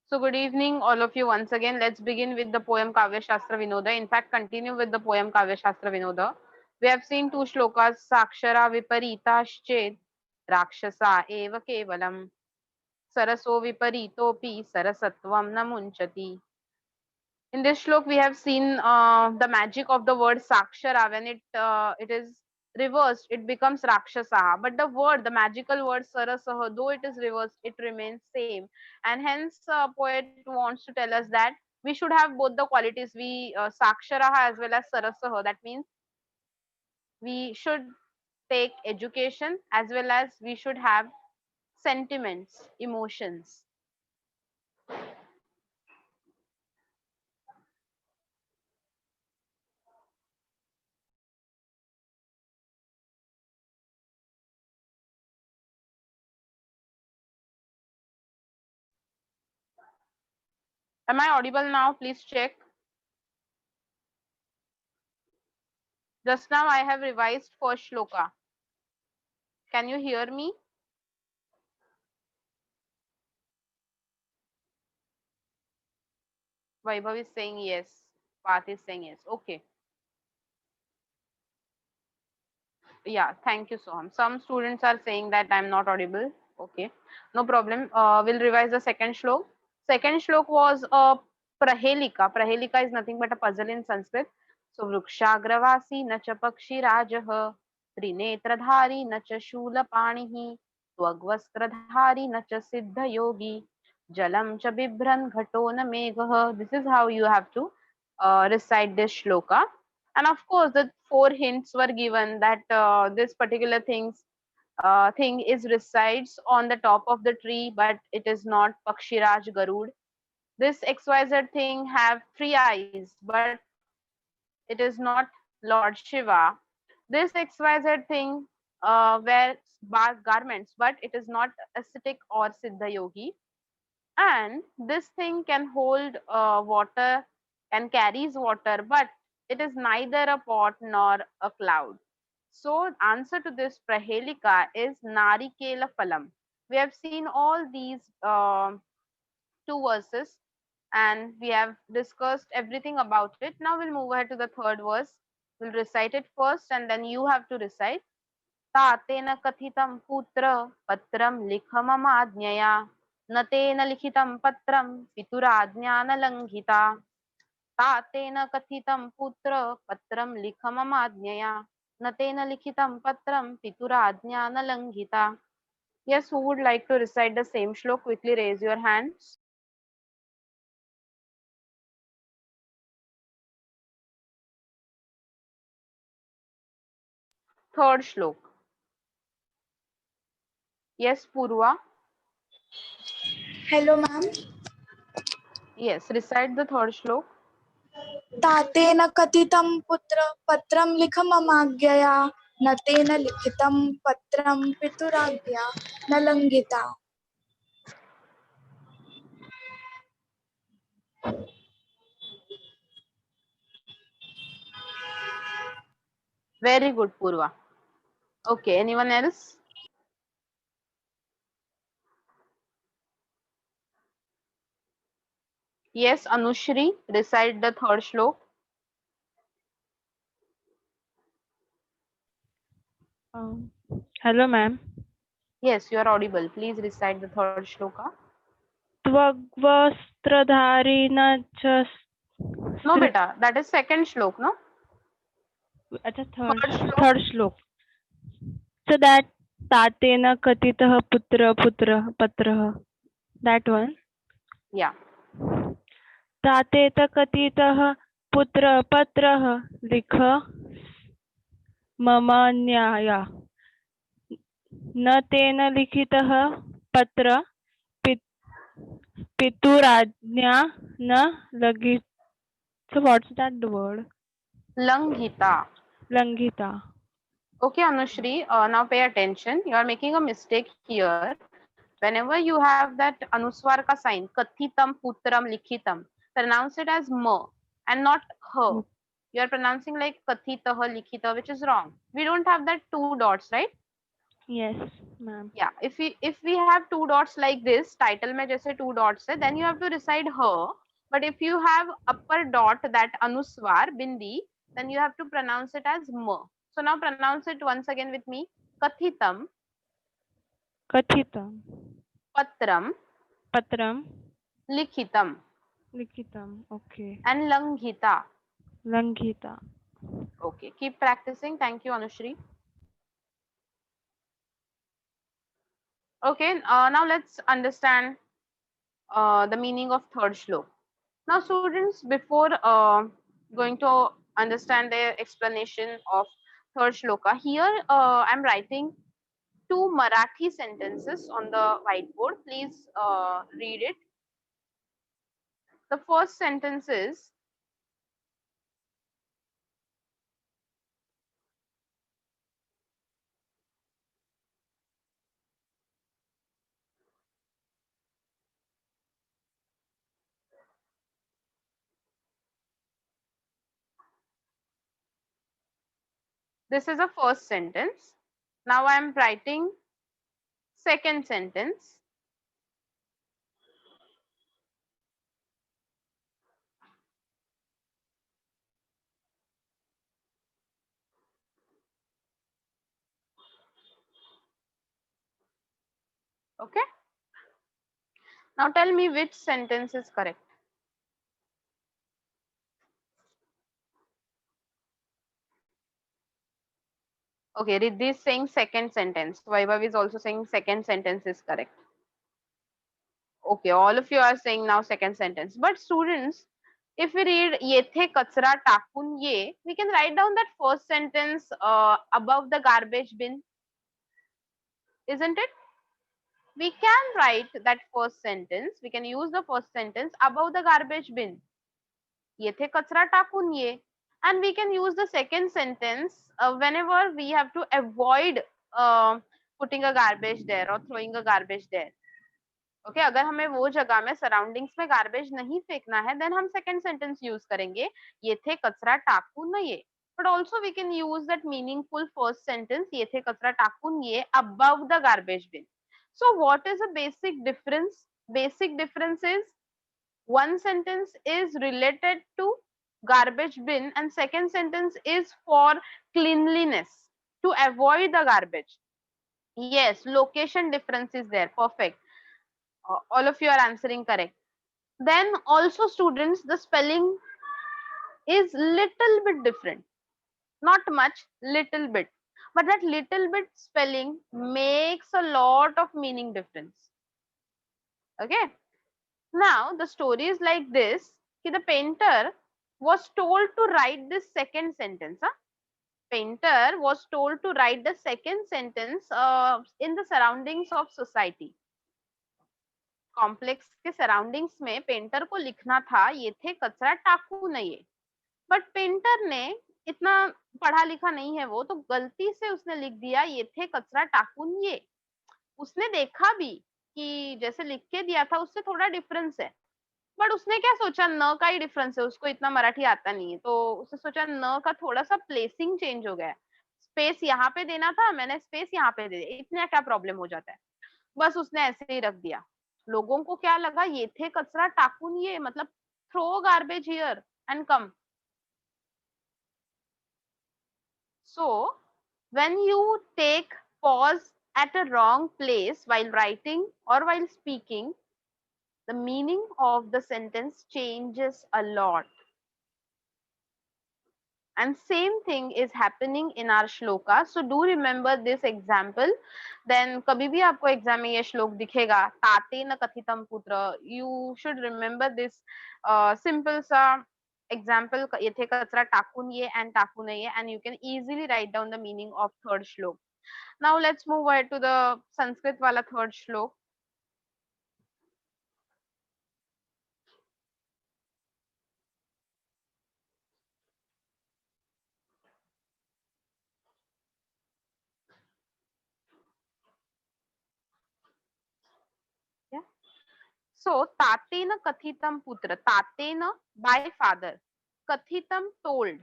So good evening, all of you once again. Let's begin with the poem Kavya Shastra Vinoda. In fact, continue with the poem Kavya Shastra Vinoda. We have seen two shlokas, Sakshara Viparitasched, Rakshasa Eva Kevalam, Saraso Viparitopi, Sarasatvam Namunchati. In this shlok, we have seen the magic of the word Sakshara. When it is reversed, it becomes Rakshasa. But the magical word Sarasaha, though it is reversed, it remains same. And hence, poet wants to tell us that we should have both the qualities. We Sakshara as well as Sarasaha. That means we should take education as well as we should have sentiments, emotions. Am I audible now? Please check. Just now I have revised first shloka. Can you hear me? Vaibhav is saying yes. Path is saying yes. Okay. Yeah, thank you, Soham. Some students are saying that I'm not audible. Okay, no problem. We'll revise the second shlok. Second shlok was a prahelika. Prahelika is nothing but a puzzle in Sanskrit. So, vrukshagravasi na cha pakshi rajah, trinetradhari na cha shulapanihi, twagvastradhari na cha siddha yogi, jalam cha bibhran ghato na meghah. This is how you have to recite this shloka. And of course the four hints were given that this particular thing is resides on the top of the tree, but it is not Pakshiraj Garud. This XYZ thing have three eyes, but it is not Lord Shiva. This XYZ thing wears garments, but it is not ascetic or Siddha Yogi. And this thing can hold water and carries water, but it is neither a pot nor a cloud. So answer to this prahelika is narikela phalam. We have seen all these two verses and we have discussed everything about it. Now we'll move ahead to the third verse. We'll recite it first and then you have to recite. तातेन कथितं पुत्र पत्रं लिखममाज्ञया न तेन लिखितं पत्रं पितुराज्ञा न लङ्घिता तातेन कथितं पुत्र पत्रं लिखममाज्ञया न तेन लिखितं पत्रं पितुराज्ञा न लङ्घिता. Yes, who would like to recite the same shlok? Quickly raise your hands. Third shlok. Yes, Purva. Hello, ma'am. Yes, recite the third shlok. तातेन कथितं पुत्र पत्रं लिख ममाज्ञया न तेन लिखितं पत्रं पितुराज्ञा न लङ्घिता. Very good, Purva. Okay, anyone else? Yes, Anushri, recite the third shlok. Hello, ma'am. Yes, you are audible. Please recite the third shloka. Tvagvastradharina cha No, beta, that is second shlok, no? Third shlok. third shlok. So that tatena katitah putra patrah. That one. Yeah. तातेत कथितः पुत्र पत्रः लिख मम न्याया न तेन लिखितः पत्र पितुराज्ञा न लघि. So what's that word? Langhita. Langhita. Okay, Anushri, now pay attention. You are making a mistake here. Whenever you have that anuswar ka sign, kathitam, putram, likhitam, pronounce it as ma and not ha. You are pronouncing like kathitah, likhita, which is wrong. We don't have that two dots, right? Yes, ma'am. Yeah, if we have two dots like this, title में जैसे two dots है, then you have to recite her. But if you have upper dot, that anuswar bindi, then you have to pronounce it as ma. So now pronounce it once again with me. Kathitam Kathitam. patram Patram. likhitam Likitam. Okay. and langhita. Langhita. Okay, keep practicing. Thank you, Anushri. Okay, now let's understand the meaning of third shlok. Now, students, before going to understand the explanation of third shloka, here I'm writing two Marathi sentences on the whiteboard. Please read it. The first sentence is, this is a first sentence. Now I'm writing second sentence. Okay. Now tell me which sentence is correct. Okay, Riddhi is saying second sentence. Vaibhav is also saying second sentence is correct. Okay, all of you are saying now second sentence. But students, if we read yethe kachra takun ye, we can write down that first sentence above the garbage bin, isn't it? We can write that first sentence. We can use the first sentence above the garbage bin. Yethe kachra takun ye. And we can use the second sentence whenever we have to avoid putting a garbage there or throwing a garbage there. Okay अगर हमें वो जगह में surroundings में garbage नहीं फेंकना है then हम सेकंड सेंटेंस यूज करेंगे ये थे कचरा टाकून ये but also we can use that meaningful first sentence ये थे कचरा टाकून ये above the garbage bin so what is a basic difference is one sentence is related to garbage bin and second sentence is for cleanliness to avoid the garbage. Yes, location difference is there. Perfect. All of you are answering correct. Then also students, the spelling is little bit different, not much, little bit, but that little bit spelling makes a lot of meaning difference. Okay, now the story is like this. The painter was told to write this second sentence. Painter was told to write the second sentence in the surroundings of society. Complex के surroundings में painter को लिखना था ये थे कचरा टाकू नहीं, बट पेंटर ने इतना पढ़ा लिखा नहीं है वो, तो गलती से उसने लिख दिया ये थे कचरा टाकून ये. उसने देखा भी कि जैसे लिख के दिया था उससे थोड़ा डिफरेंस है, बट उसने क्या सोचा न का ही डिफरेंस है, उसको इतना मराठी आता नहीं है, तो उसने सोचा न का थोड़ा सा प्लेसिंग चेंज हो गया, स्पेस यहाँ पे देना था, मैंने स्पेस यहाँ पे दे दिया, इतना क्या प्रॉब्लम हो जाता है, बस उसने ऐसे ही रख दिया. लोगों को क्या लगा ये थे कचरा टाकून ये मतलब throw garbage here and come. So when you take pause at a wrong place while writing or while speaking, the meaning of the sentence changes a lot. And same thing is happening in our shloka. So do remember this example. Then kabhi bhi aapko exam mein ye shlok dikhega tatena kathitam putra, you should remember this simple sa example yethe kachra takun ye and takune ye, and you can easily write down the meaning of third shlok. Now let's move ahead to the Sanskrit wala third shlok. Yeah. So tatena kathitam putra, tatena by father, kathitam told.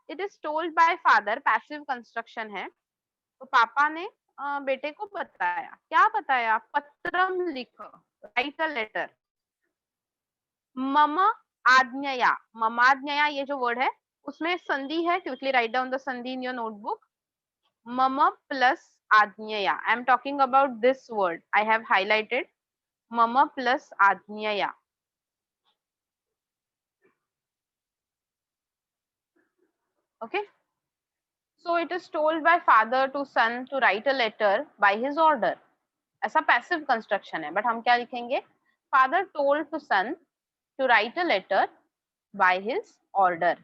It is told by father, passive construction है. तो पापा ने बेटे को बताया, क्या बताया? पत्रम लिख, राइट अ लेटर। मम आज्ञया, ममाज्ञया ये जो वर्ड है उसमें संधि है, quickly right down the sandhi in your notebook. मम प्लस आज्ञया, I am talking about this word, I have highlighted मम प्लस आज्ञया। Okay, so it is told by father to son to write a letter by his order. ऐसा passive construction है, but हम क्या लिखेंगे? Father told to son to write a letter by his order.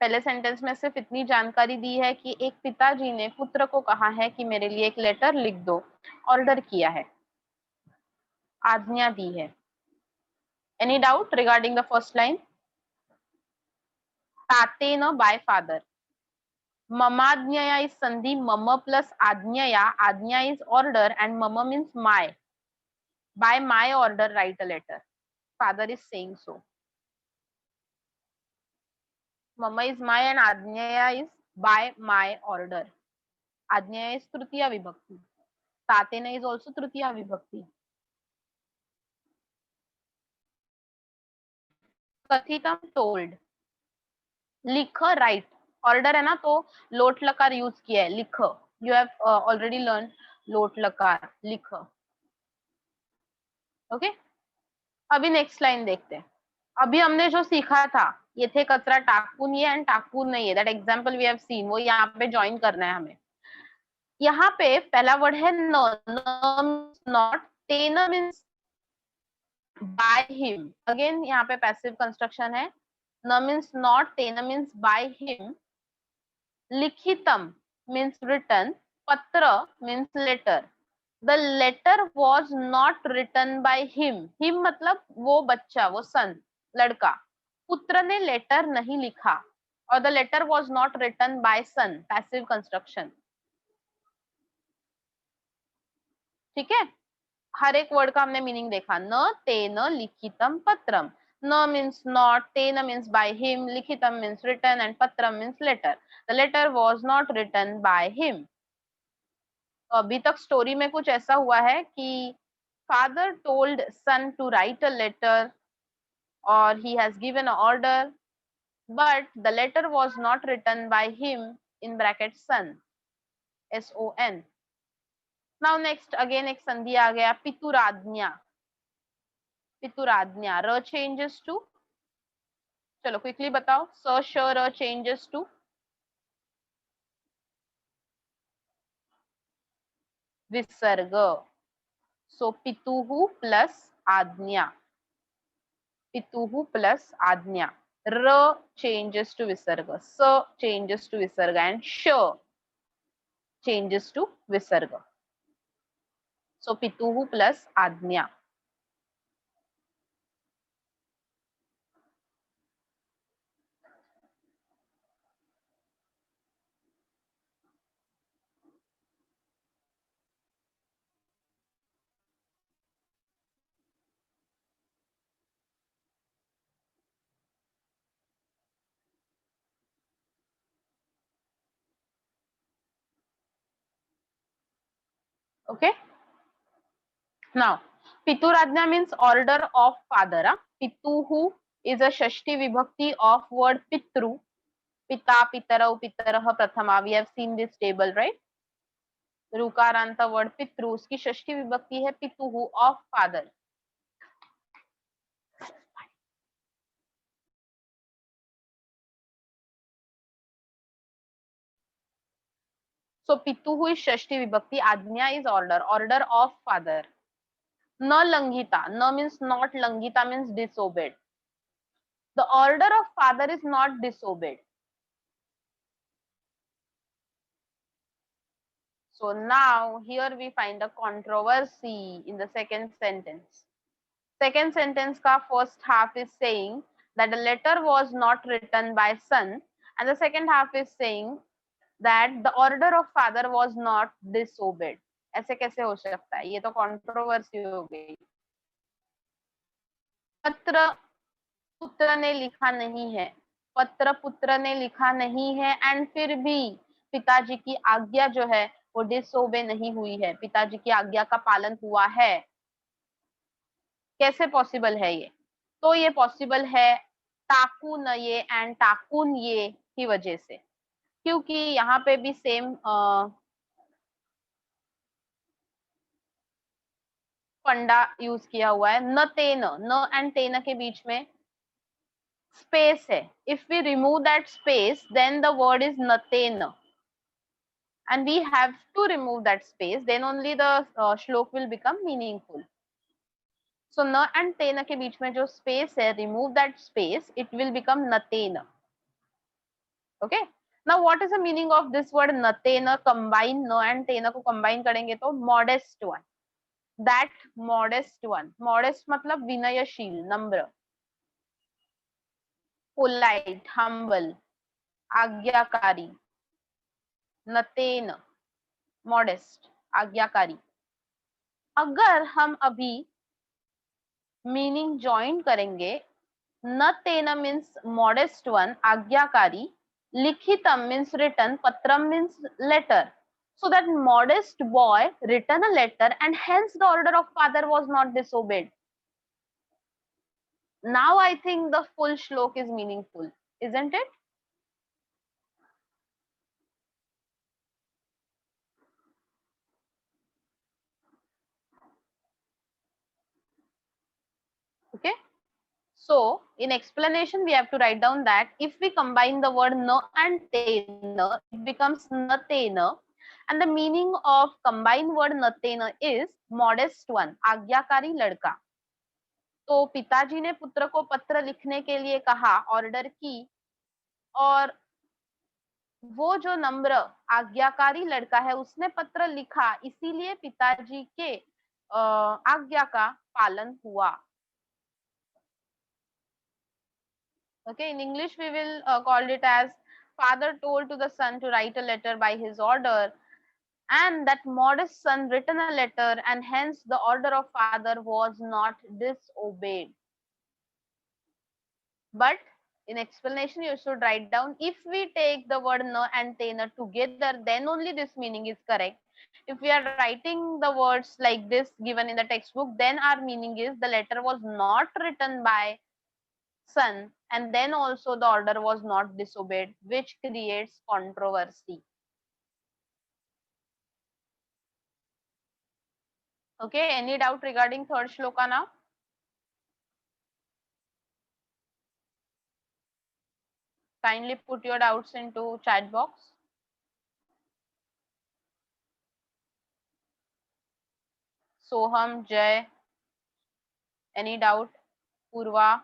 पहले sentence में सिर्फ इतनी जानकारी दी है कि एक पिताजी ने पुत्र को कहा है कि मेरे लिए एक लेटर लिख दो, ऑर्डर किया है, आज्ञा दी है। Any doubt regarding the first line? तातेन बाय फादर, ममाज्ञया is sandhi, mama plus ajñaya, ajña is order and mama means my. By my order write a letter. Father is saying so. Mama is my and ajñaya is by my order. Ajñaya is tritiya vibhakti. Tatena is also tritiya vibhakti. Kathitam told. लिख right, order है ना, तो लोट लकार use किया है, लिख। You have already learn लोट लकार, लिख। ओके, अभी नेक्स्ट लाइन देखते हैं। अभी हमने जो सीखा था, ये थे कचरा टाकपून ये एंड टाकपून नहीं है, that example we have seen, वो यहाँ पे ज्वाइन करना है हमें। यहाँ पे पहला वर्ड है नॉट, तेन मीन्स बाय हिम, अगेन यहाँ पे पैसिव कंस्ट्रक्शन है, न मीन्स नॉट, तेन मीन्स बाय हिम, लिखितम मीन्स रिटन, पत्र means letter. The letter was not written by him, him मतलब वो बच्चा, वो सन, लड़का। पुत्र ने लेटर नहीं लिखा, और the letter was not written by son, passive construction. ठीक है, हर एक वर्ड का हमने मीनिंग देखा। न तेन लिखितम पत्रम, न मीन्स नॉट, तेन मीन्स बाय हिम, लिखितम मीन्स रिटन एंड पत्रम means letter. The letter was not written by him. तो अभी तक स्टोरी में कुछ ऐसा हुआ है कि father told son to write a letter or he has given an order, but the letter was not written by him in bracket son, son. Now next again एक संधि आ गया, पितुराज्ञा। पितुराज्ञा, र changes to, चलो क्विकली बताओ, स श र changes to विसर्ग। सो पितुहु plus आज्ञा, पितुहु plus आज्ञा। र changes to विसर्ग, स changes to विसर्ग and श changes to visarga. So pituhu plus ajna. Okay. Now piturajna means order of father. Pituhu is a shashti vibhakti of word pitru. Pita, pitarau, pitarah, prathama. We have seen this table, right? रुकारंत word पितृ, उसकी षष्ठी विभक्ति है पितुहु, of father. So पितुहु is षष्ठी विभक्ति, आज्ञा is order, order of father. न लंघिता, न मीन्स नॉट, लंघिता means disobeyed. The order of father is not disobeyed. So now here we find a controversy in the second sentence. Second sentence ka first half is saying that the letter was not written by son, and the second half is saying that the order of father was not disobeyed. ऐसे कैसे हो सकता है? ये तो controversy हो गई। पत्र पुत्र ने लिखा नहीं है, पत्र पुत्र ने लिखा नहीं है, एंड फिर भी पिताजी की आज्ञा जो है वो डिसओबे नहीं हुई है, पिताजी की आज्ञा का पालन हुआ है। कैसे पॉसिबल है ये? तो ये पॉसिबल है टाकुन ये एंड टाकुन ये की वजह से, क्योंकि यहाँ पे भी सेम फंडा यूज किया हुआ है। न तेन, न एंड तेन के बीच में स्पेस है। If we remove that space then the word is नतेन, and we have to remove that space, then only the shlok will become meaningful. So na and tena के बीच में जो space है, remove that space, it will become natena. Okay, now what is the meaning of this word natena? Combine na and tena को combine करेंगे तो modest one, that modest one. Modest मतलब विनयशील, नम्र, polite, humble, आज्ञाकारी, नतेन modest, आज्ञाकारी। अगर हम अभी मीनिंग ज्वाइन करेंगे, न तेन मीन्स मॉडेस्ट वन, आज्ञाकारी, लिखितम मीन्स रिटन, पत्रम means letter. So that modest boy written a letter and hence the order of father was not disobeyed. Now I think the full shlok is meaningful, isn't it? Okay. So in explanation, we have to write down that if we combine the word na and tena, it becomes natena. And the meaning of combined word natena is modest one, आज्ञाकारी लड़का. तो पिताजी ने पुत्र को पत्र लिखने के लिए कहा, ऑर्डर की, और वो जो नम्र आज्ञाकारी लड़का है उसने पत्र लिखा, इसीलिए पिताजी के आज्ञा का पालन हुआ. Okay, in English we will call it as father told to the son to write a letter by his order, and that modest son written a letter, and hence the order of father was not disobeyed. But in explanation you should write down, if we take the word na and tena together, then only this meaning is correct. If we are writing the words like this given in the textbook, then our meaning is the letter was not written by son and then also the order was not disobeyed, which creates controversy. Okay, any doubt regarding third shloka now? Kindly put your doubts into chat box. Soham, Jay, any doubt? Purva?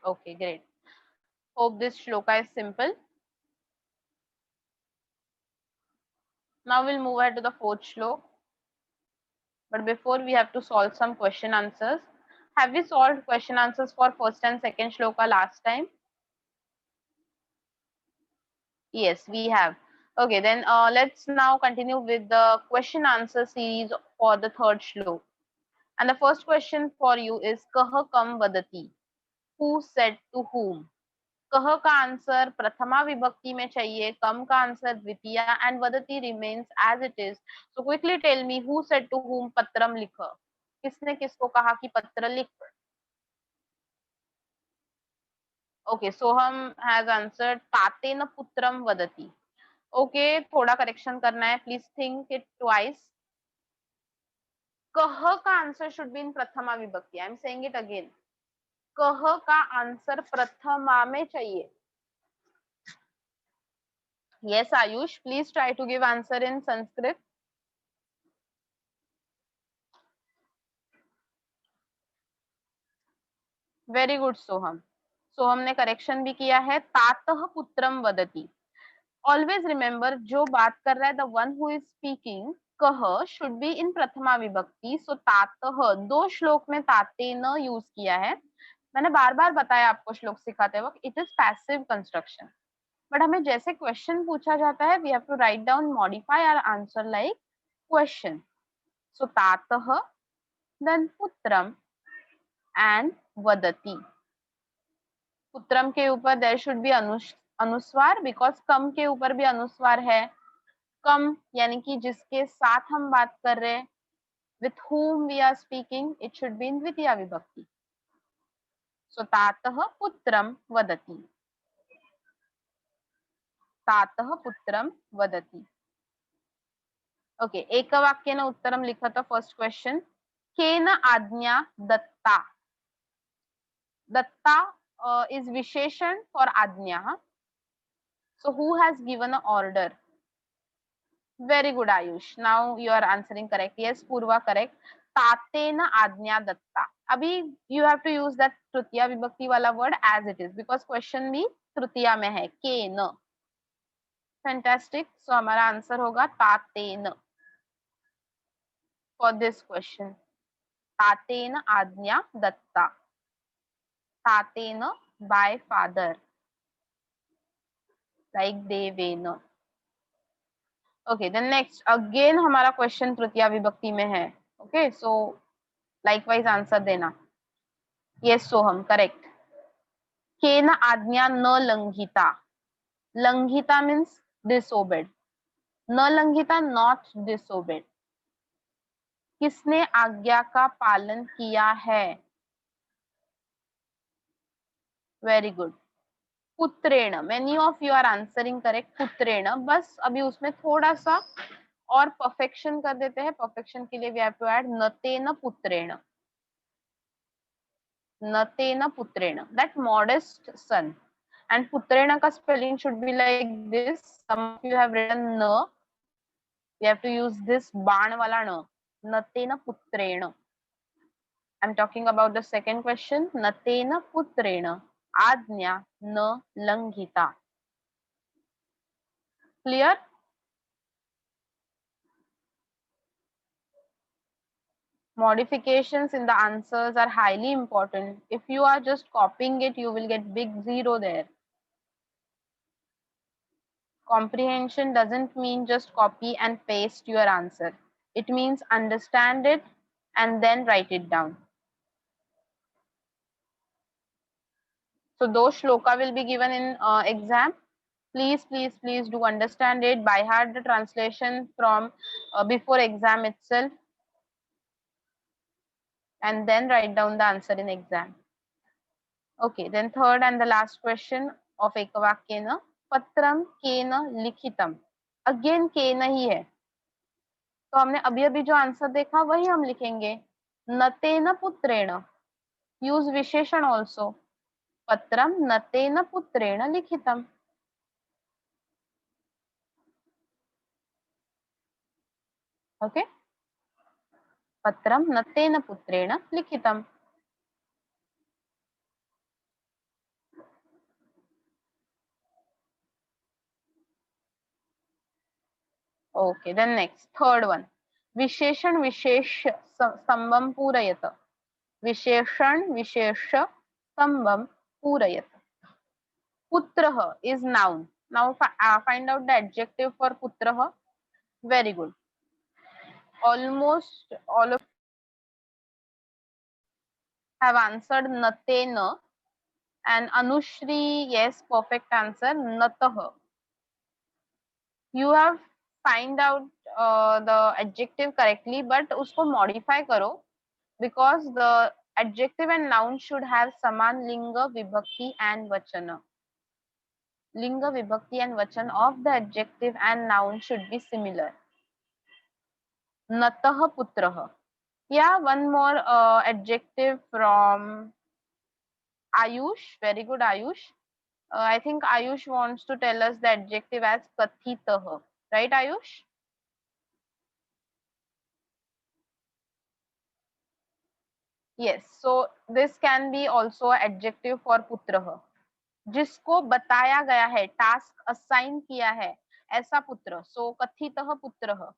Okay, great. Hope this shloka is simple. Now we'll move ahead to the fourth shlok. But before, we have to solve some question answers. Have we solved question answers for first and second shloka last time? Yes, we have. Okay, then let's now continue with the question answer series for the third shlok. And the first question for you is Kah kam vadati? Who said to whom? कह का answer प्रथमा विभक्ति में चाहिए, कम का answer द्वितीया, and वदती remains as it is. So quickly tell me, who said to whom पत्रम लिख? किसने किसको कहा कि पत्र लिख? ओके, सोहम हैज आंसर्ड तातेन पुत्रम वदति. ओके, थोड़ा करेक्शन करना है, प्लीज थिंक इट ट्वाइस. कह का आंसर शुड बी इन प्रथमा विभक्ति. I am saying it again, कह का आंसर प्रथमा में चाहिए. Yes, Ayush, please try to give answer in Sanskrit. Very good, Soham. सोहम ने करेक्शन भी किया है. तातः पुत्रम वदति. Always remember, जो बात कर रहा है, the one who is speaking, कह should be in प्रथमा विभक्ति. So तातः, दो श्लोक में ताते न यूज किया है. मैंने बार बार बताया आपको श्लोक सिखाते वक्त, it is passive construction. But हमें जैसे क्वेश्चन पूछा जाता है, we have to write down, modify our answer like question. So तातः, देन पुत्रम एंड वदति. पुत्रम के ऊपर देयर शुड बी अनुस्वार, बिकॉज कम के ऊपर भी अनुस्वार है. कम यानी कि जिसके साथ हम बात कर रहे हैं, with whom we are speaking, it should be in द्वितीया विभक्ति. So तातः पुत्रम वदति. तातः पुत्रम वदति. ओके, एकवाक्येन उत्तरं लिखत. फर्स्ट क्वेश्चन, केन आज्ञा दत्ता. दत्ता is विशेषण for आज्ञा. So who has given an order? Very good, Ayush. Now you are answering correct. Yes, Purva, correct. तातेन आज्ञा दत्ता. अभी you have to use that तृतीया विभक्ति वाला word as it is, because question भी तृतीया में है. केन. Fantastic. So हमारा answer होगा तातेन for this question. तातेन आज्ञा Dutta. तातेन by father, like Deven. Okay, then next again हमारा question तृतीया विभक्ति में है. Okay, so likewise answer देना. Yes, सोहम, correct. केन आज्ञा न लंघिता. लंघिता means disobeyed. न लंघिता not disobeyed. किसने आज्ञा का पालन किया है? Very good. पुत्रेण. Many of you are answering correct. पुत्रेण. बस अभी उसमें थोड़ा सा और परफेक्शन कर देते हैं. परफेक्शन के लिए वी हैव टू ऐड नतेन पुत्रेण. नतेन पुत्रेण, that modest son. And putrena ka spelling should be like this. Some of you have written na. We have to use this baan wala na. Natena putrena. I'm talking about the second question. Natena putrena ajna na langhita. Clear? Modifications in the answers are highly important. If you are just copying it, you will get big zero there. Comprehension doesn't mean just copy and paste your answer. It means understand it and then write it down. So those shloka will be given in exam. Please do understand it. By heart the translation from before exam itself, and then write down the answer in exam. Okay, then third and the last question of ekavakyena. पत्रम केन लिखितम. Again केन ही है, तो हमने अभी अभी जो आंसर देखा वही हम लिखेंगे. नतेन पुत्रेण. यूज विशेषण ऑल्सो. पत्रम नतेन पुत्रेण लिखितम. ओके, पत्रम नतेन पुत्रेण लिखितम. Okay, then next, third one. विशेषण विशेष स्तंभम पूरयत. विशेषण विशेष स्तंभम पूरयत. पुत्रः is noun. Now find out the adjective for putrah. Very good. Almost all of have answered natena, and Anushri, yes, perfect answer, natah. You have find out the adjective correctly, but usko modify karo, because the adjective and noun should have saman linga, vibhakti and vachana. Linga, vibhakti and vachan of the adjective and noun should be similar. Natah putrah. Yeah, one more adjective from Ayush. Very good, Ayush. I think Ayush wants to tell us the adjective as kathitah. Right, Ayush? Yes, so this can be also adjective for putrah. जिसको बताया गया है, task assign किया है, ऐसा पुत्र. सो कथितः पुत्रः,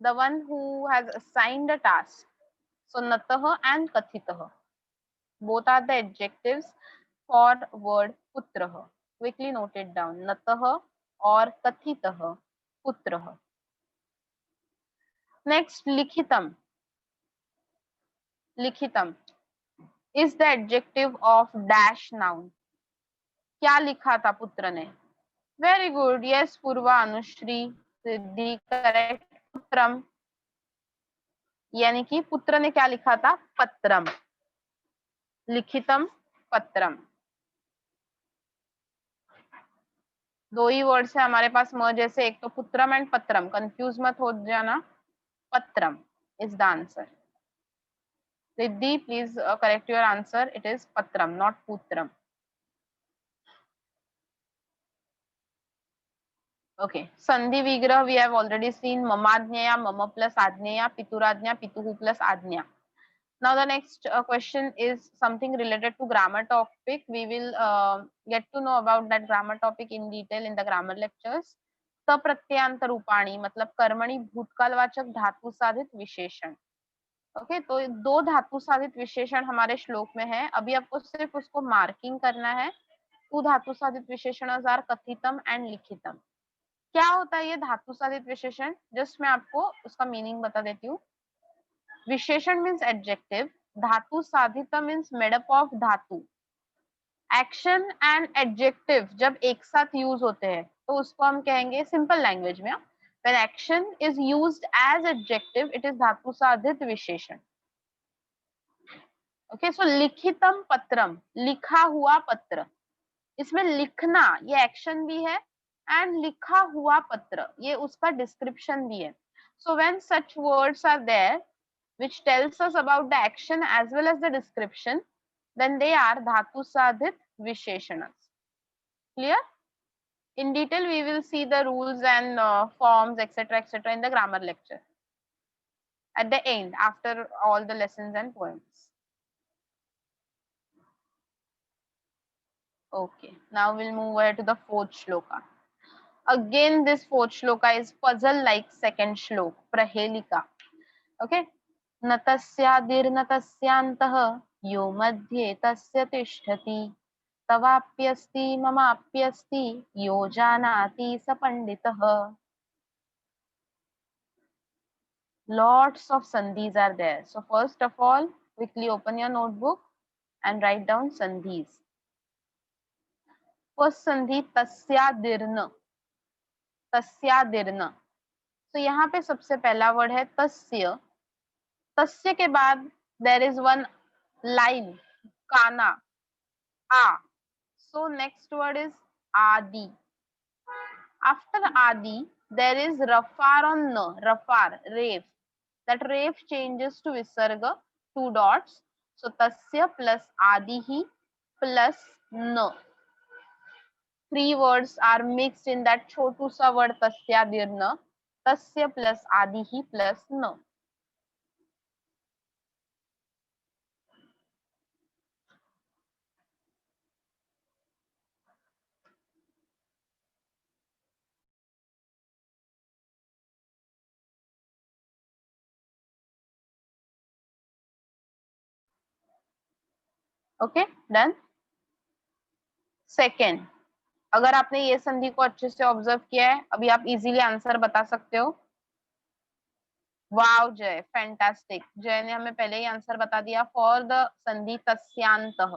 the one who has assigned a task. So natah and kathitah, both are the adjectives for word putrah. Quickly note it down. Natah or kathitah putrah. Next, likhitam. Likhitam is the adjective of dash noun. क्या लिखा था पुत्र ने? Very good, yes पूर्वा, अनुश्री, सिद्धि, correct. पुत्रम, यानी कि पुत्र ने क्या लिखा था? पत्रम, लिखितम, पत्रम। दो ही वर्ड्स है हमारे पास म जैसे, एक तो पुत्रम एंड पत्रम, कंफ्यूज मत हो जाना। पत्रम is the answer. Riddhi, please correct your answer, it is पत्रम, नॉट पुत्रम। Okay, Sandhi Vigrah we have already seen. Mamadnyaya, mama plus adnyaya, pituradnya, pituhu plus adnya. Now the next question is something related to grammar topic. We will get to know about that grammar topic in detail in the grammar lectures. सप्रत्ययांत रूपाणी मतलब कर्मणी भूतकालवाचक धातु साधित विशेषण। Okay, तो दो धातु साधित विशेषण हमारे श्लोक में है। अभी आपको सिर्फ उसको मार्किंग करना है। टू धातु साधित विशेषण आर कथितम एंड लिखितम। क्या होता है ये धातु साधित विशेषण? जस्ट मैं आपको उसका मीनिंग बता देती हूँ। विशेषण मीन्स एडजेक्टिव, धातु साधित मीन्स मेड अप ऑफ धातु। एक्शन एंड एडजेक्टिव जब एक साथ यूज होते हैं तो उसको हम कहेंगे सिंपल लैंग्वेज में, when action is used as adjective it is धातु साधित विशेषण। ओके, सो लिखितम पत्रम, लिखा हुआ पत्र। इसमें लिखना ये एक्शन भी है एंड लिखा हुआ पत्र ये उसका डिस्क्रिप्शन भी है। So when such words are there which tells us about the action as well as the description, then they are dhatu sadhit visheshanas. Clear? In detail we will see the rules and forms etc in the grammar lecture at the end after all the lessons and poems. Okay, now we'll move ahead to the fourth shloka. Again this fourth shloka is puzzle like second shlok, prahelika. Okay, न तस्यादिर्न तस्यान्तः यो मध्ये तस्य तिष्ठति तवाप्यस्ति ममाप्यस्ति यो जानाति स पंडितः. Lots of sandhis are there. So first of all, quickly open your notebook and write down sandhis. First sandhi tasyadirna. तस्यादिर्न, तो यहाँ पे सबसे पहला वर्ड है तस्य। तस्य के बाद देर इज वन लाइन काना आ, so next word is adi. After adi there is rafar on na, rafar, ref. That ref changes to visarga, two dots, so tasya plus adihi plus na. Three words are mixed in that chotu sa word tasyadirna. Tasya plus adihi plus na. Okay, done. Second, अगर आपने ये संधि को अच्छे से observe किया है, अभी आप इजीली आंसर बता सकते हो। वाव जय, फैंटास्टिक। जय ने हमें पहले ही आंसर बता दिया फॉर द संधि तस्यांतः।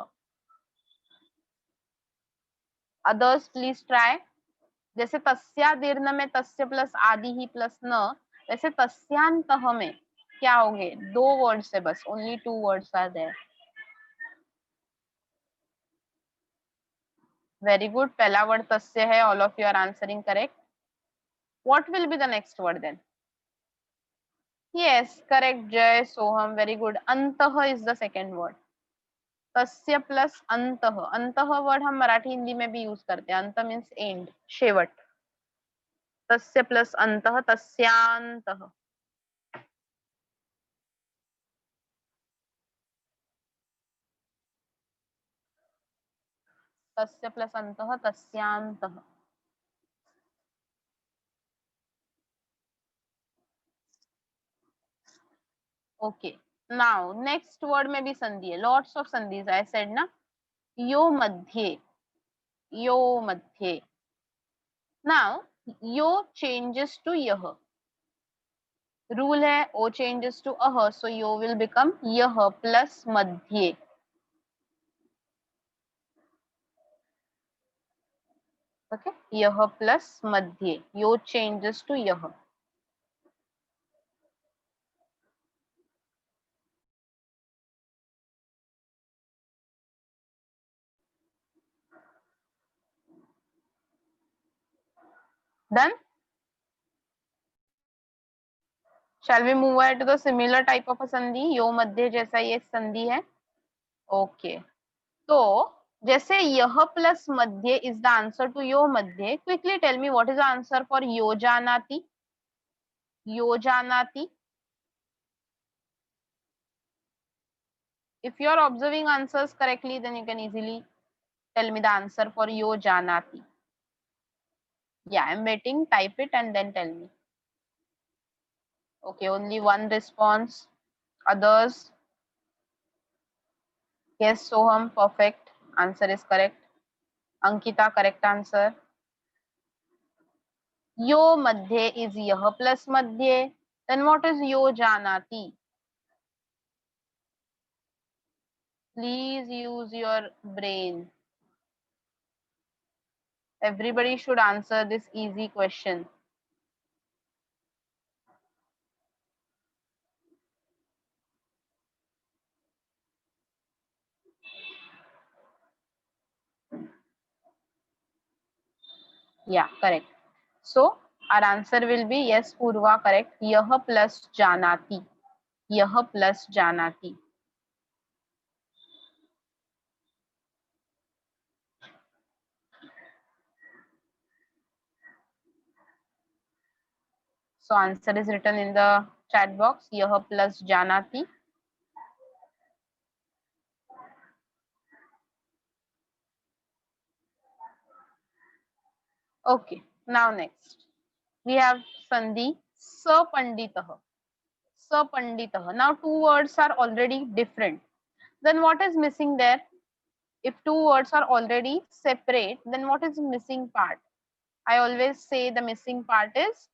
Others please try. जैसे तस्यादीर्ण में तस्य प्लस आदि ही प्लस न, वैसे तस्यांतः में क्या होंगे? दो वर्ड्स है बस, only two words are there. Very good, पहला वर्ड तस्य है, all of you are answering correct. What will be the next word then? Yes correct Jay, Soham, very good. अंतः इज द सेकेंड वर्ड। तस्य प्लस अंतः, अंतः word हम मराठी हिंदी में भी यूज करते हैं। अंत मीन्स एंड, शेवट। तस्य प्लस अंतः, तस्यांतः। तस्य प्लस अंतः, तस्यांतः। ओके, नाउ नेक्स्ट वर्ड में भी संधि है, लॉट्स ऑफ संधिज आई सेड ना। यो मध्ये, यो मध्ये। नाउ यो चेंजेस टू यह, रूल है ओ चेंजेस टू अह, सो यो विल बिकम यह प्लस मध्ये। Okay, यह plus मध्ये, यो changes to यह. Done? Shall we move ahead to the similar type of a संधि? यो मध्य जैसा ये संधि है. Okay. तो जैसे यह plus Madhya is the answer to yo Madhya. Quickly tell me what is the answer for यो जानाति? यो जानाति. If you are observing answers correctly, then you can easily tell me the answer for yo janati. Yeah, I'm waiting. Type it and then tell me. Okay, only one response. Others? Yes, Soham, perfect. Answer is correct. Ankita, correct answer. Yo madhye is yah plus madhye. Then what is yo janati? Please use your brain. Everybody should answer this easy question. Yeah, correct. So our answer will be yes, Purva, correct. Yah plus janati. Yah plus janati. So answer is written in the chat box. Yah plus janati. Okay. Now next we have sandhi sapanditah. Sapanditah. Now two words are already different. Then what is missing there? If two words are already separate, then what is the missing part? I always say the missing part is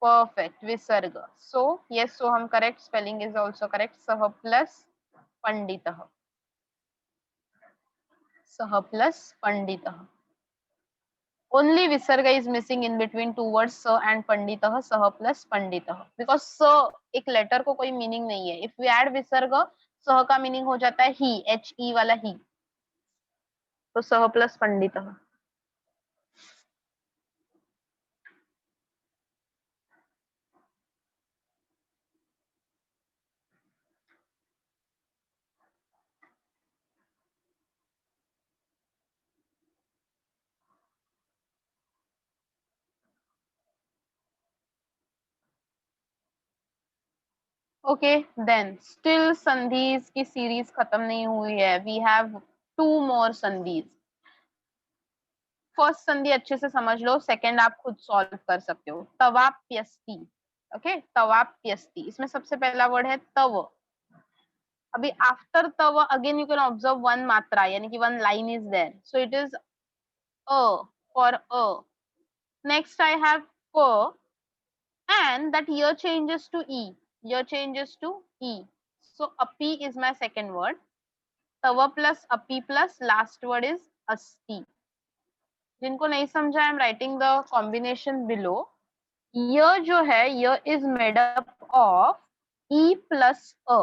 perfect visarga. So yes, so hum correct. Spelling is also correct. Sah plus panditah. Sah plus panditah. Only visarga is missing in between two words sa and panditah. Sah plus panditah. Because sa एक letter को कोई meaning नहीं है. If we add visarga, sah का meaning हो जाता है he, he वाला he. तो सह plus panditah. Okay, then still संधिज की series खत्म नहीं हुई है. We have two more संधिज. फर्स्ट संधि अच्छे से समझ लो, सेकंड आप खुद सॉल्व कर सकते हो. तवाप्यस्ति. ओके, तवाप्यस्ति. इसमें सबसे पहला वर्ड है तव. अभी आफ्टर तव again you can observe one मात्रा, यानी कि one line is there. So it is अ फॉर अ. नेक्स्ट आई हैव प and that year changes to e. Year changes to e. So api is my second word. Tava plus api plus last word is asti. जिनको नहीं समझा, I am writing the combination below. य जो है य is made up of ई plus अ.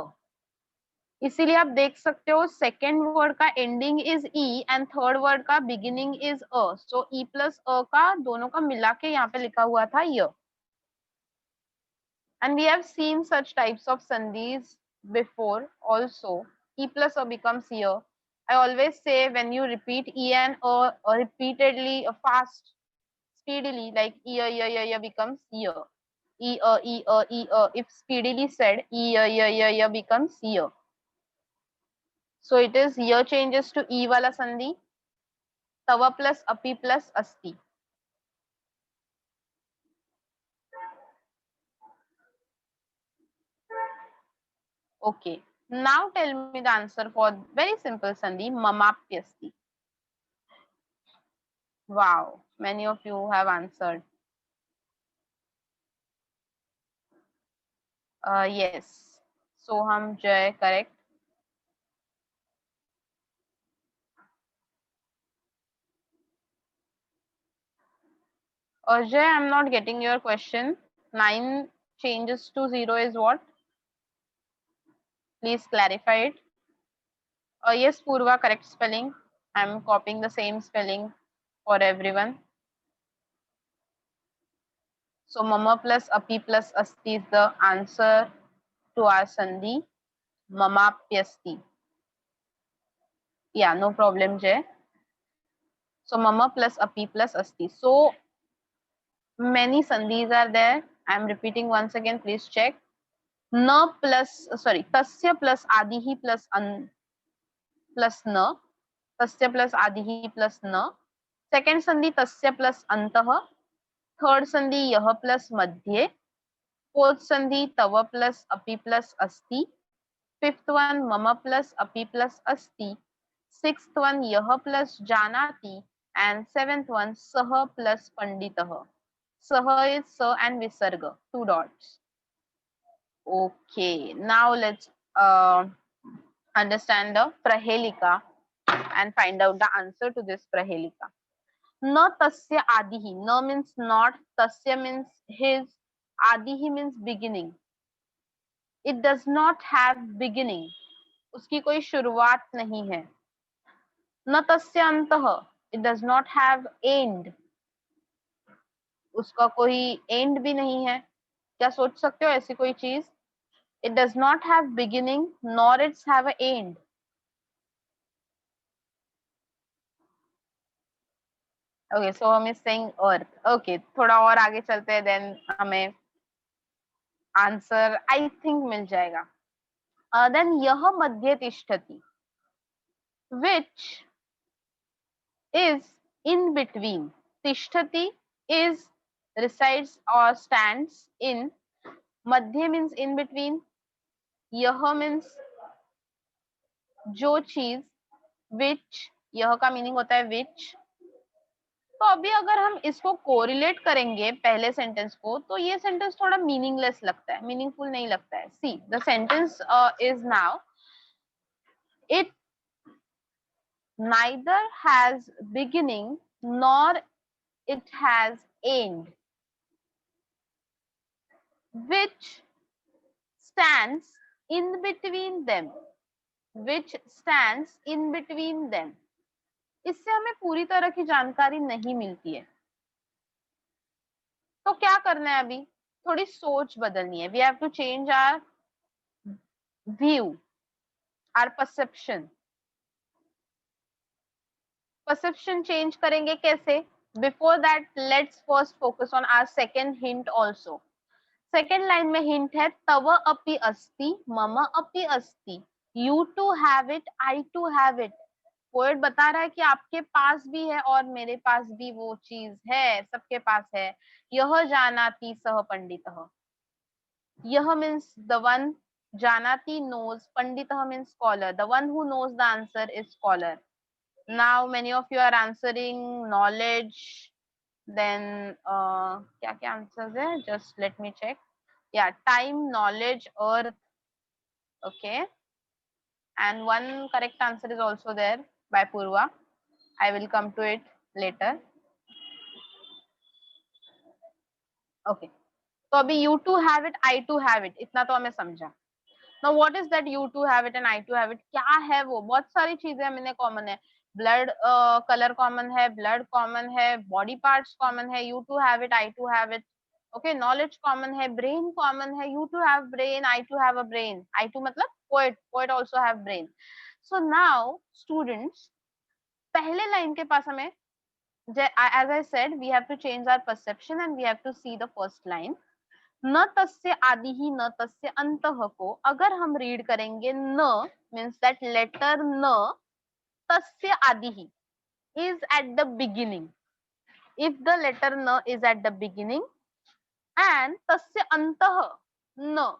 इसीलिए आप देख सकते हो सेकेंड वर्ड का एंडिंग इज ई एंड थर्ड वर्ड का बिगिनिंग इज अ. सो ई प्लस अ का दोनों का मिला के यहाँ पे लिखा हुआ था य. And we have seen such types of sandhis before also. E plus a becomes year. I always say when you repeat e and a repeatedly, fast, speedily, like year becomes year. E. If speedily said, year becomes year. So it is year changes to e wala sandhi. Tava plus api plus asti. Okay. Now tell me the answer for very simple sandhi, mamapyasti. Wow, many of you have answered. Yes. Soham, Jay, correct. Ajay, I'm not getting your question. 9 changes to 0 is what? Please clarify it. Yes, Purva, correct spelling. I'm copying the same spelling for everyone. So mama plus api plus asti is the answer to our sandhi. Mamapyasti. Yeah, no problem, Jay. So mama plus api plus asti. So many sandhis are there. I'm repeating once again. Please check. Na plus tasya plus adihi plus an plus na. Tasya plus adihi plus na. Second sandhi tasya plus antah. Third sandhi yah plus madhye. Fourth sandhi tava plus api plus asti. Fifth one mama plus api plus asti. Sixth one yah plus janati. And seventh one sah plus panditah. Sah is sa and visarga, 2 dots. Okay, now let's understand the prahelika and find out the answer to this prahelika. Na tasya adihi. Na means not, tasya means his, adihi means beginning. It does not have beginning. उसकी कोई शुरुआत नहीं है. न तस्य अंतः. It does not have end. उसका कोई end भी नहीं है. क्या सोच सकते हो ऐसी कोई चीज? It does not have beginning nor it's have a end. Okay, so हम is saying earth. Okay, थोड़ा और आगे चलते हैं, then हमें आंसर आई थिंक मिल जाएगा. Then यह मध्ये तिष्ठति, which is in between. Tishtati is resides or stands in. Madhya means in between. यह means जो चीज. which, यह का मीनिंग होता है which. तो अभी अगर हम इसको कोरिलेट करेंगे पहले सेंटेंस को, तो ये सेंटेंस थोड़ा मीनिंगलेस लगता है, मीनिंगफुल नहीं लगता है. See the sentence is now, it neither has beginning nor it has end, which stands in between them. Which stands in between them. इससे हमें पूरी तरह की जानकारी नहीं मिलती है. तो क्या करना है अभी? थोड़ी सोच बदलनी है. We have to change our view, our perception. Perception change करेंगे कैसे? Before that let's first focus on our second hint also. Second line में हिंट है तव अपि अस्ति मम अपि अस्ति, you too have it I too have it. Poet बता रहा है कि आपके पास भी है और मेरे पास भी वो चीज है, सबके पास है. यह जानाति सह पंडितः. यह मीन्स द वन, जानati knows, panditah means scholar. The one who knows the answer is scholar. Now many of you are answering knowledge. Then क्या क्या answers है? Just let me check. Yeah, time, knowledge, earth. Okay, and one correct answer is also there by Purva. I will come to it later. Okay, तो अभी you to have it, I to have it, इतना तो हमें समझा. Now what is that you to have it and I to have it? क्या है वो? बहुत सारी चीजें हमें कॉमन है. ब्लड कलर कॉमन है, ब्लड कॉमन है, बॉडी पार्ट्स कॉमन है. You to have it, I to have it. Okay, knowledge common है, ब्रेन कॉमन है. You to have brain, I to have a brain. I to मतलब poet also have brain. So now students, पहले line के पास हमें, as I said, we have to change our perception and we have to see the first line. न तस्य आदिहि न तस्य अंतः को अगर हम रीड करेंगे, न मीन्स दैट लेटर न, तस्य आदिहि is at the beginning. If the letter न is at the beginning and तस्य अंतः न,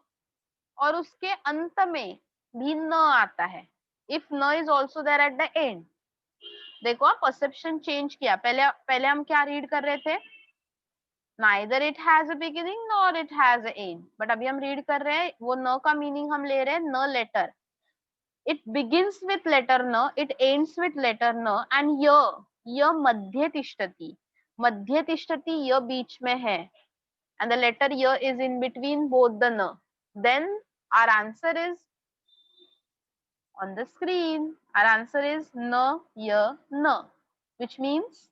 और उसके अंत में भी न आता है. If न is also there at the end. देखो आप परसेप्शन चेंज किया. पहले हम क्या रीड कर रहे थे? Neither it has a beginning nor it has an end. But अभी हम रीड कर रहे हैं, वो न का मीनिंग हम ले रहे हैं न letter. It begins with letter न, it ends with letter न, and य मध्य तिष्ठति. मध्य तिष्ठति य बीच में है and the letter y is in between both the n, then our answer is on the screen. Our answer is n, y, n, which means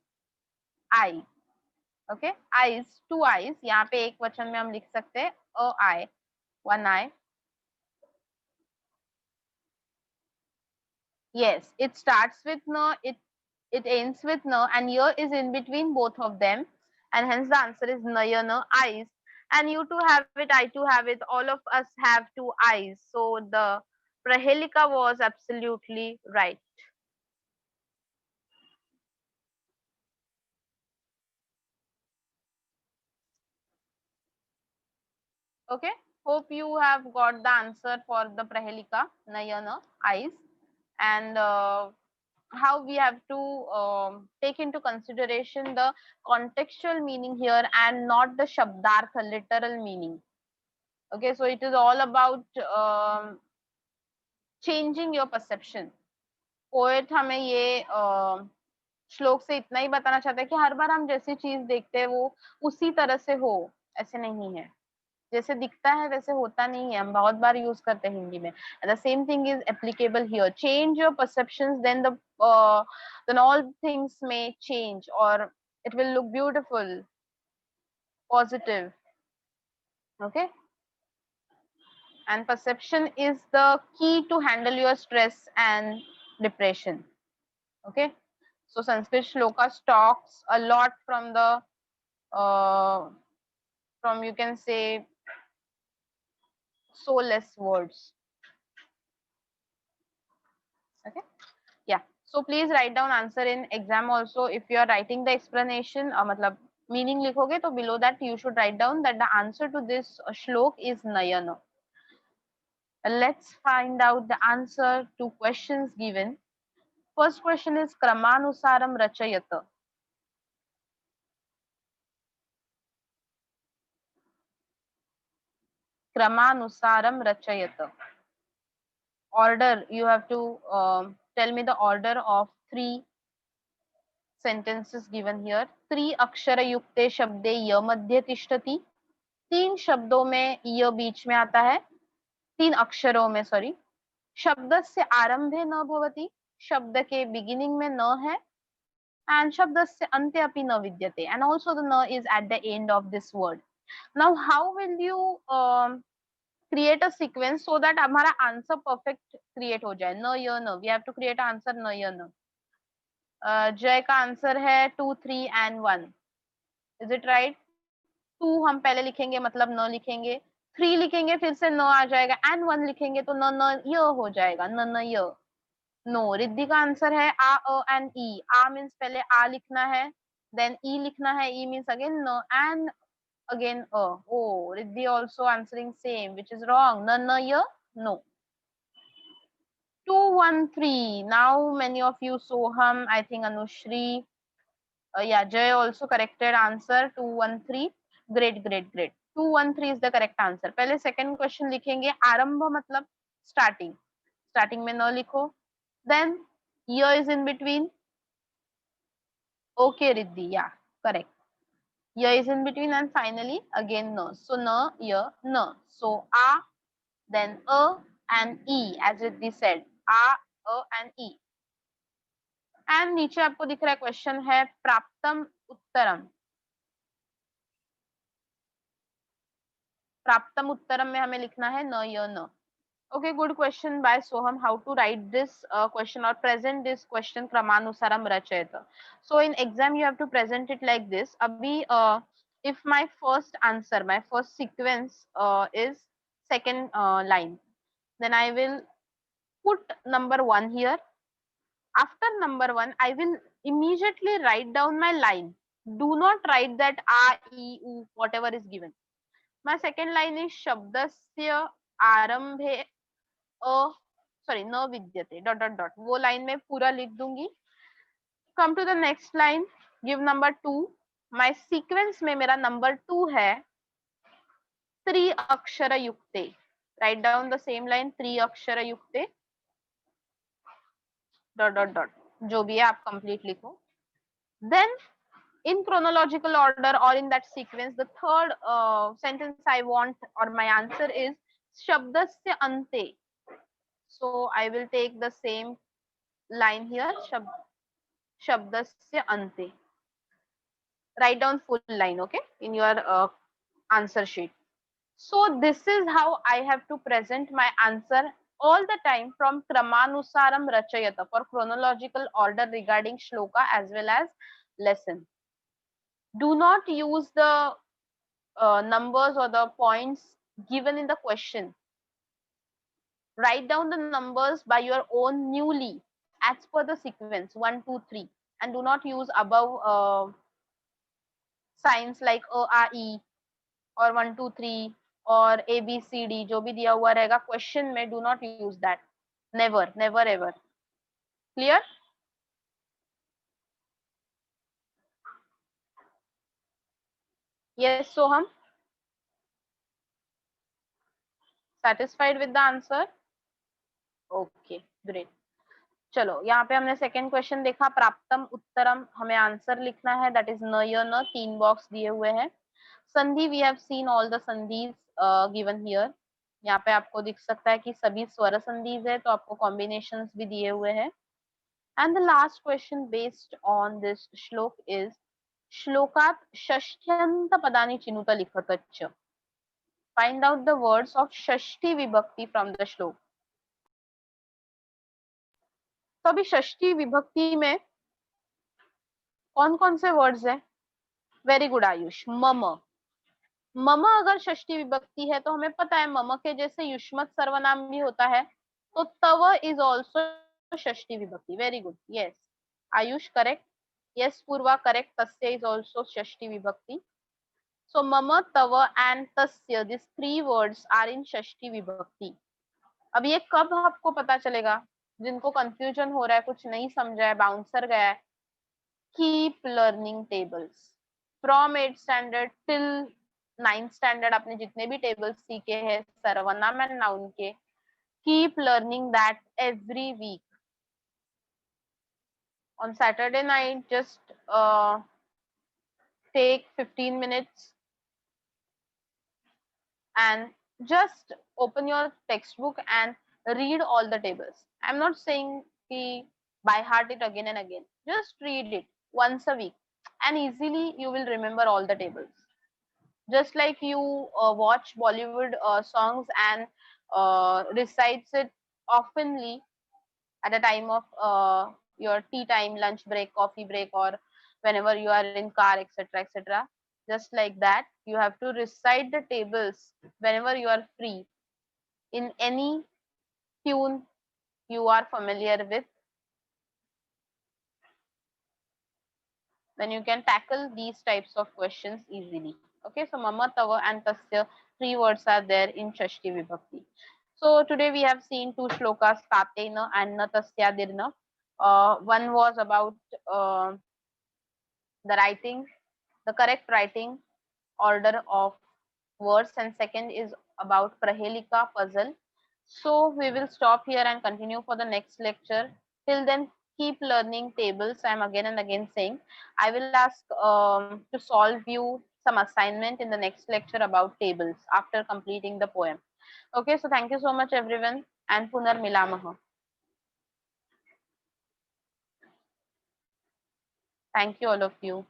I. Okay, eyes, two eyes. यहाँ पे एक वचन में हम लिख सकते हैं a eye, one eye. Yes, it starts with n, it ends with n, and y is in between both of them, and hence the answer is nayana, eyes. And you too have it, I too have it, all of us have two eyes. So the Prahelika was absolutely right. Okay, hope you have got the answer for the Prahelika, nayana, eyes, and how we have to take into consideration the contextual meaning here and not the shabdartha, literal meaning. Okay, so it is all about changing your perception. Poet हमें ये श्लोक से इतना ही बताना चाहता है कि हर बार हम जैसी चीज देखते हैं वो उसी तरह से हो, ऐसे नहीं है. जैसे दिखता है वैसे होता नहीं है, हम बहुत बार यूज करते हैं हिंदी में. The same thing is applicable here. Change your perceptions, then all things may change or it will look beautiful, positive. Okay, and perception is the key to handle your stress and depression. Okay, so Sanskrit shlokas talks a lot from the from, you can say, soulless words. Okay, yeah, so please write down answer in exam also. If you are writing the explanation matlab meaning likhoge, to below that you should write down that the answer to this shlok is nayana. Let's find out the answer to questions given. First question is kramanusaram rachayata. Kramanusaram rachayata. Order, you have to tell me the order of three sentences given here. त्रि अक्षर युक्ते शब्दे य मध्य तिष्ठति. तीन शब्दों में य बीच में आता है, तीन अक्षरों में, सॉरी. शब्द से आरंभे न भवति, शब्द के बिगिनिंग में न है, and शब्द से अन्ते अपि न विद्यते, and also the न is at the end of this word. Now how will you create a sequence so that हमारा आंसर परफेक्ट क्रिएट हो जाए? न य न, we have to create answer न य न. जय का आंसर है 2, 3 and 1. Is it right? 2 हम पहले लिखेंगे, मतलब न लिखेंगे. 3 लिखेंगे, फिर से न आ जाएगा, एंड 1 लिखेंगे तो न न य हो जाएगा, न न य. नो. रिद्धि का आंसर है आ अ एंड ई. आ मीन्स पहले आ लिखना है, देन ई लिखना है, ई मीन्स अगेन न and again oh, Riddhi also answering same, which is wrong. Na na ya, no. 213. Now many of you, Soham, I think Anushri, yeah, Jay also corrected answer 213. Great, great, great. 213 is the correct answer. पहले second question लिखेंगे. आरंभ मतलब starting. Starting में न लिखो. Then year is in between. Okay, Riddhi, yeah, correct. Y is in between, and finally again no. So na, y, na. So a, then a and e, as Riddhi said. A and e. And नीचे आपको दिख रहा है question है प्राप्तम उत्तरम. प्राप्तम उत्तरम में हमें लिखना है न य न. Okay, good question by Soham. How to write this question or present this question kramanusaram rachayata. So in exam you have to present it like this. Abhi if my first answer, my first sequence is second line, then I will put number 1 here. After number 1, I will immediately write down my line. Do not write that a, e, u, whatever is given. My second line is shabdasya arambhe न विद्यते dot dot dot. वो line में पूरा लिख दूंगी. Come to the next line, give number 2. My sequence में मेरा number 2 है त्रि अक्षर युक्ते. Write down the same line, त्रि अक्षर युक्ते डॉट डॉट डॉट, जो भी है आप कंप्लीट लिखो. Then in chronological order or in that sequence. The third sentence I want, or my answer is shabdasya ante. So I will take the same line here, shabdasya ante. Write down full line, okay, in your answer sheet. So this is how I have to present my answer all the time from Kramanusaram Rachayata, for chronological order regarding shloka as well as lesson. Do not use the numbers or the points given in the question. Write down the numbers by your own newly as per the sequence 1, 2, 3, and do not use above signs like A, E और 1, 2, 3 और A, B, C, D जो भी दिया हुआ रहेगा question में, do not use that. Never, never ever. Clear? Yes, Soham. Satisfied with the answer? Okay, great. चलो यहाँ पे हमने सेकेंड क्वेश्चन देखा, प्राप्तम उत्तरम हमें आंसर लिखना है, दैट इज न या न, 3 बॉक्स दिए हुए हैं. संधि, we have seen all the संधिज गिवन हियर. यहाँ पे आपको दिख सकता है कि सभी स्वर संधिज है, तो आपको कॉम्बिनेशंस भी दिए हुए हैं. And the last question based on this श्लोक इज श्लोकात षष्ठ्यंत पदानि चिनुत लिखतच्च. Find out the words of षष्ठी विभक्ति फ्रॉम द श्लोक. तो अभी षष्ठी विभक्ति में कौन कौन से वर्ड्स हैं? Very good Ayush. मम, मम अगर षष्ठी विभक्ति है तो हमें पता है मम के जैसे युष्मत सर्वनाम भी होता है, तो तव इज ऑल्सो षष्ठी विभक्ति. Very good. Yes Ayush, correct. Yes Purva, correct. तस्य इज ऑल्सो षष्ठी विभक्ति. सो मम, तव एंड तस्य, दिस 3 वर्ड्स आर इन षष्ठी विभक्ति. अब ये कब आपको पता चलेगा? जिनको कंफ्यूजन हो रहा है, कुछ नहीं समझा है, बाउंसर गया है, keep learning tables from 8th standard till 9th standard. आपने जितने भी टेबल्स सीखे हैं सर्वनाम एंड नाउन के, keep learning that every week. on Saturday night, just take 15 minutes and just open your textbook and read all the tables. I'm not saying by heart it again and again. Just read it once a week and easily you will remember all the tables. Just like you watch Bollywood songs and recites it oftenly at a time of your tea time, lunch break, coffee break, or whenever you are in car, etc., etc. Just like that, you have to recite the tables whenever you are free in any tune you are familiar with. Then you can tackle these types of questions easily. Okay, so mama, tava and tasya, 3 words are there in Shashti Vibhakti. So today we have seen 2 shlokas, Katena and Na Tasya Dirna. One was about the writing, the correct writing order of words, and second is about Prahelika puzzle. So we will stop here and continue for the next lecture. Till then, keep learning tables. I'm again and again saying. I will ask to solve you some assignment in the next lecture about tables after completing the poem. Okay, so thank you so much everyone, and Punar Milamaha. Thank you all of you.